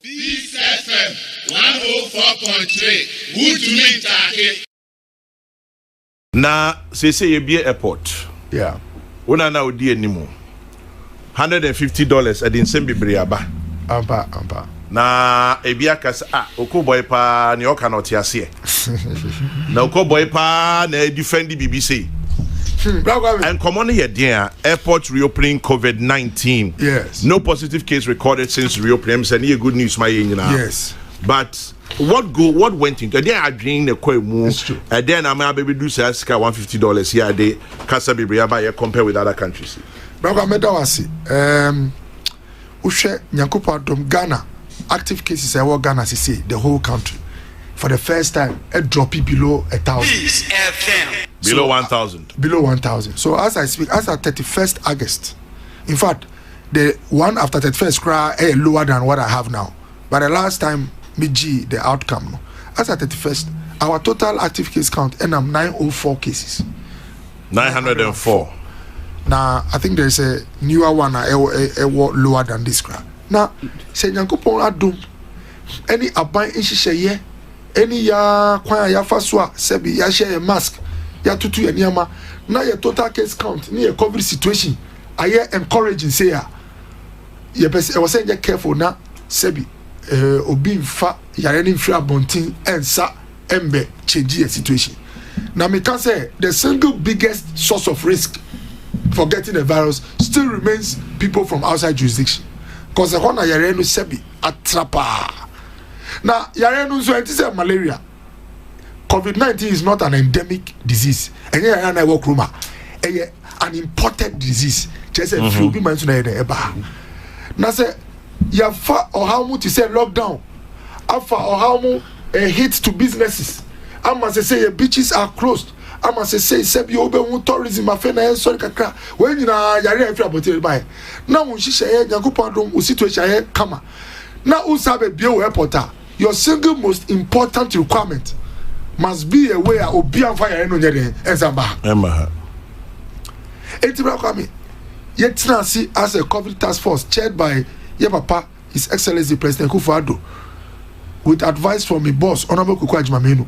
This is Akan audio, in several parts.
Peace FM 104.3. Woodmeat Take. Na say you be airport. Yeah. Una na odi animo. $150 adin sembi briaba. Ampa. Na ebia kasa okoboy pa ne oka na otiase. Na okoboy pa na defend BBC. And common here, dear airport reopening COVID-19. Yes. No positive case recorded since reopening. Any good news, my yes. But what went into? Then I drink the koi move. And then I'm able to do $150 here a day. Casa Bibriaba compare with other countries. Brother Medawasi, Ushe Nyankupa Dom Ghana active cases. I work Ghana say the whole country for the first time a drop below 1,000. Below 1,000. Below 1,000. So as I speak, as at 31st August, in fact, the one after 31st cry lower than what I have now. But the last time, the outcome, as at 31st, our total active case count and 904 cases. 904. Now, I think there's a newer one lower than this cry. Now, say Nyankopon adum any aban inshishe any ya kwanya ya faswa sebi ya share a mask ya tutu ya niyama na your total case count ni a COVID situation aye encouraging say ya was saying just careful na sebi obi mfa yare ni mfiri abontin ensa embe change the situation. Now me can say the single biggest source of risk for getting the virus still remains people from outside jurisdiction because the one yare no sebi atrapa. Now yare no so anti malaria. COVID-19 is not an endemic disease. And here I work rumor. An imported disease. Just a few people mentioned eba. Now say ya fa or how much you say lockdown. Afa or how much a hit to businesses. I must say your beaches are closed. I must say sebi obe tourism afena sorry kakra. When you na yare every about it by. Now when she say Nyankopon dom situation kama. Now usabe bio airport. Your single most important requirement must be a way of being fire no nyere ensamba Emma. Etibra kwame yet see as a COVID task force chaired by your papa His Excellency President Kufuor with advice from my boss Honorable Kuku Agyeman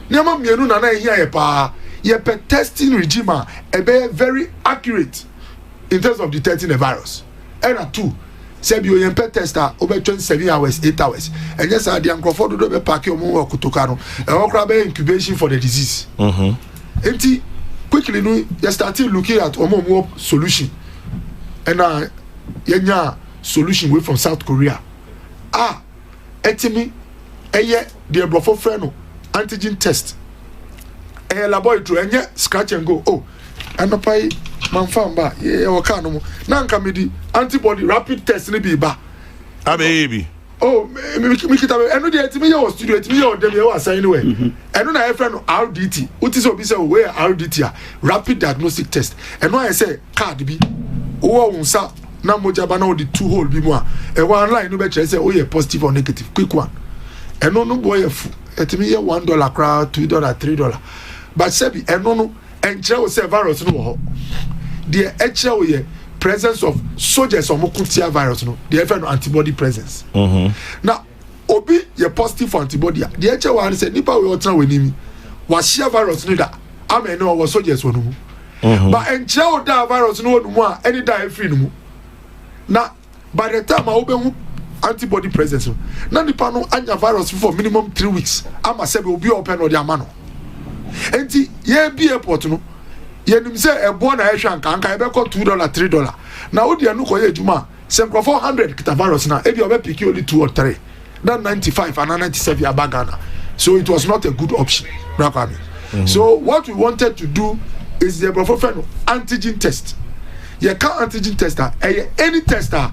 Niama mienu na here ye pa ye pe testing regime be very accurate in terms of detecting the virus. And two say you yempe tester over 27 hours 8 hours and yes the Nkrofo do be pack your mo kutoka no e okra be incubation for the disease enti quickly no you started looking at omo solution and yenya solution way from South Korea etimi eye the Nkrofo friend antigen test laboratory enye scratch and go anopai manfamba ye waka no na nka medi antibody rapid test ni bi ba Ababy. Me kita eno de etimi ye o studio etimi ye o dem ye o assign anyway eno na e friend RDT uti so bi say we RDT rapid diagnostic test eno I say card bi wo unsa na moja ba na o di 2 hole bi mu a e one line no be chere say o ye positive or negative quick one eno no boy fu etimi ye $1 crowd $2 $3 but sebi eno no enche o say virus no ho the actual presence of soldiers or mokutia virus no the effect antibody presence now obi ye positive for antibody the actual one say nipa we otra wenimi wa share virus no da amen no was soldiers wonu but enche da virus no wonu a any die free no na by the time I open antibody presence no na nipa no anya virus for minimum 3 weeks ama sebe obi open no the amano enti ye bi airport no yenim say ebo na ehwa nkanka ebe ko $2 $3 na odi anu ko ye adwuma se nkrofo 100 kita virus na ebi obe pick only 2 or 3 that 95 and 97 abagana so it was not a good option so what we wanted to do is the nkrofo antigen test ye can antigen tester any tester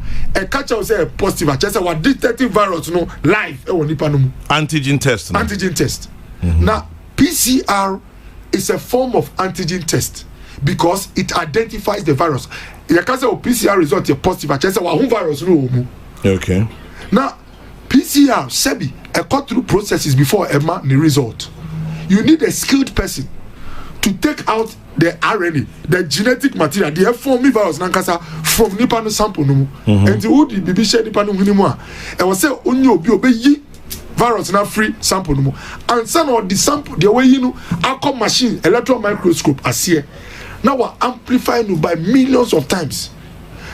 catch us say positive just say what detecting virus no live e woni pa no Antigen test. Antigen test now PCR is a form of antigen test because it identifies the virus. You can say PCR result is positive. I just say what virus no. Okay. Now PCR sebi cut through processes before Emma the result. You need a skilled person to take out the RNA, the genetic material, the F4 virus nankasa from nipa no sample no mu enti wo di bibi share nipa no huni mu a e wo say onye obi obeyi virus na free sample no mu and some of the sample the way you know akọ machine electron microscope asiye na wa amplify no by millions of times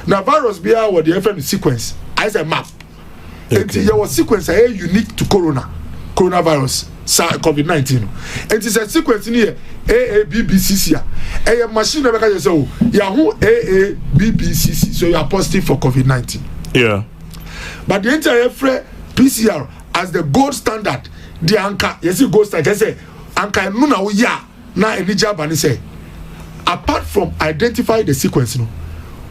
na virus bia what the FM sequence as a map enti your sequence are unique to coronavirus COVID-19 and it's a sequence near AABBCC a machine never can say Yahoo AABBCC so you are positive for COVID-19 yeah but the entire PCR as the gold standard the anchor yes you gold standard say anchor no na ya na enija bani say apart from identify the sequence no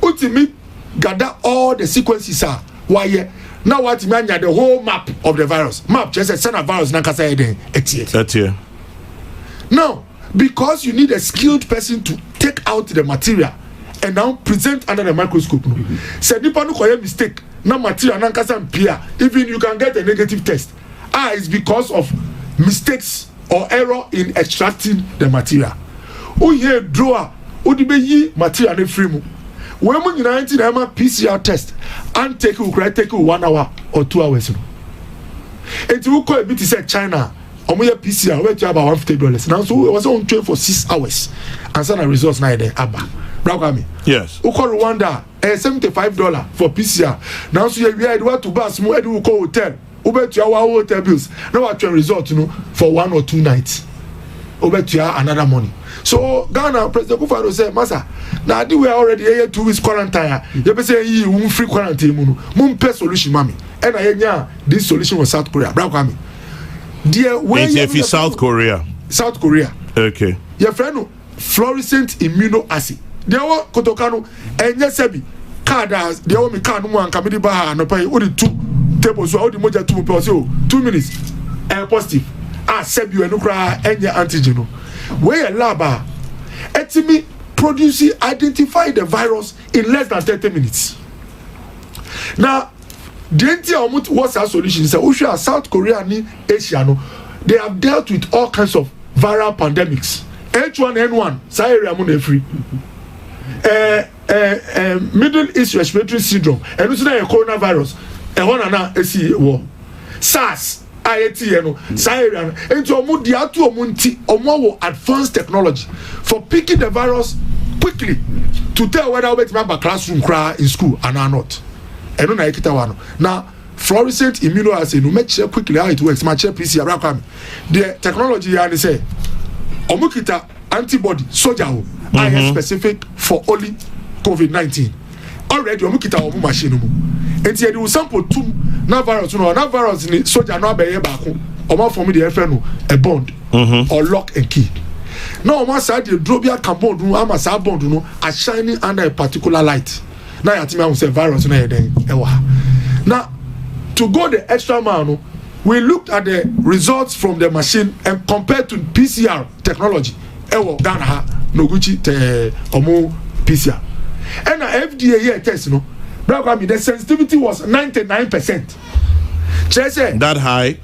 ultimately gather all the sequences are why now what mean the whole map of the virus map just a send a virus na kasa eden etie now because you need a skilled person to take out the material and now present under the microscope no say nipa no koye mistake na material na kasa mpia even you can get a negative test it's because of mistakes or error in extracting the material o here drawer o di be yi material na free mu when you na PCR test and take 1 hour or 2 hours no it will call a bit say China omo ya PCR we to about $150 now so was on train for 6 hours and send a results na there aba bra me yes we call Rwanda $75 for PCR now so we had what to bus mo edu call hotel we to our hotel bills now what result no for 1 or 2 nights we to another money. So Ghana President Kufuor say massa na adi we already here 2 weeks quarantine you be say yi un free quarantine mu no mun pe solution mami e na yenya this solution was South Korea bra kwami there where you South Korea okay your friend no fluorescent amino acid there wo kotokano enye sebi card as there wo me card mu anka me di ba no pay o di 2 tables so o di moja 2 pe o say 2 minutes positive sebi we no kra enye antigen no where a lab etimi produce identify the virus in less than 30 minutes now the entire what's our solution is that South Korea ni Asia no they have dealt with all kinds of viral pandemics H1N1 sa area mo na free Middle East respiratory syndrome and also na coronavirus na esi wo SARS no Syrian into omo dia to omunti omo advanced technology for picking the virus quickly to tell whether we be classroom cry in school and or not eno na ekita wano now fluorescent immunoassay no make sure quickly how it works match PCR rakam the technology ya say omo kita antibody soldier is specific for only COVID-19 already omo kita omo machine mu enti e sample 2 na virus ni soldier no abeye baako omo form the FN no a bond or lock and key now omo side the drobia carbon no ama sa bond no are shining under a particular light na yatima am say virus na eden ewa now to go the extra mile no we looked at the results from the machine and compared to PCR technology ewo Ghana ha no guchi te omo PCR and FDA here test no the sensitivity was 99%. Chese that high?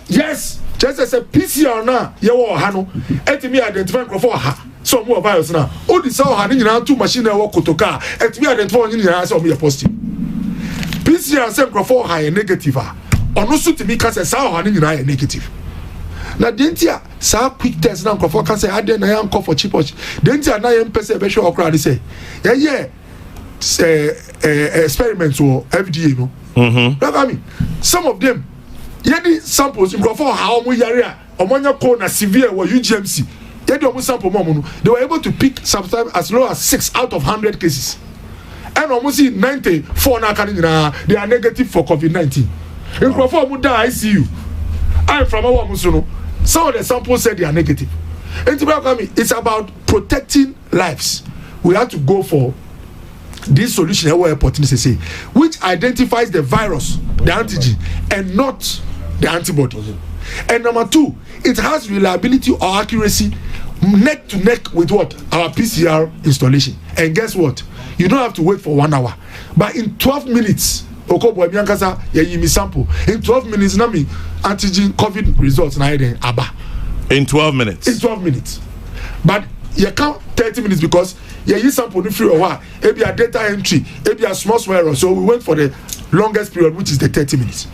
Yes. Chese say PCR na yewo ha no etimi identify crofo ha so more virus na o di say ha ni na two machine e wo kotoka etimi identify ni na say o me positive PCR say crofo ha e negative a ono so timi ka say ha ni na e negative na dentia sa quick test na crofo ka say ade na yan for cheap dentia na yan pese be show okra ni say yeah experiments or FDA no look at me some of them yedi samples in for how mu yare omonya ko na severe or UGMC yedi omo sample mo no they were able to pick sometimes as low as 6 out of 100 cases and almost 94 na kan they are negative for COVID-19 in for mu da ICU I from our musuno some of the samples said they are negative and to look at me it's about protecting lives we have to go for this solution opportunity say which identifies the virus the antigen and not the antibody and number 2 it has reliability or accuracy neck to neck with what our PCR installation and guess what you don't have to wait for 1 hour but in 12 minutes okobo emiankasa yimi sample in 12 minutes na me antigen COVID results na aba in 12 minutes but you can't 30 minutes because yeah, you sample no free or what? Maybe a data entry, maybe a small error. So we went for the longest period, which is the 30 minutes.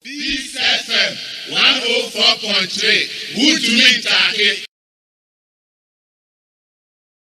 Peace FM 104.3. Who to meet